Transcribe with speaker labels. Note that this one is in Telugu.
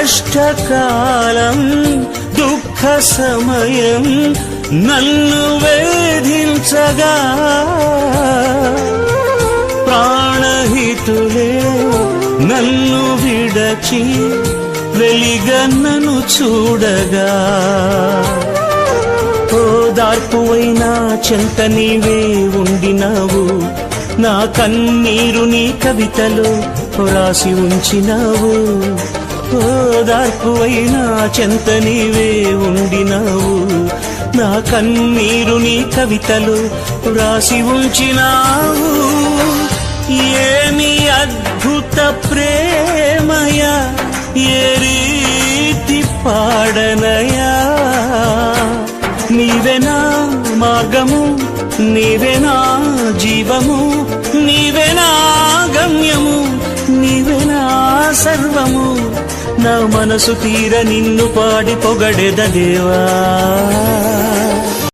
Speaker 1: కష్టకాలం దుఃఖ సమయం నన్ను వేధించగా ప్రాణహితులే నన్ను విడచి వెలిగన్నను చూడగా ఓదార్పువైనా చెంత నీవే ఉండినావు నా కన్నీరు నీ కవితలో రాసి ఉంచినావు ఓదార్పువైనా చెంత నీవే ఉండినావు నా కన్నీరు నీ కవితలో రాసి ఉంచినావు ఏమి అద్భుత ప్రేమయ ఏ రీతి పాడనయా నీవేనా మార్గము నీవేనా జీవము నీవేనా గమ్యము నీవేనా సర్వము నా మనసు తీర నిన్ను పాడి పొగడెద దేవా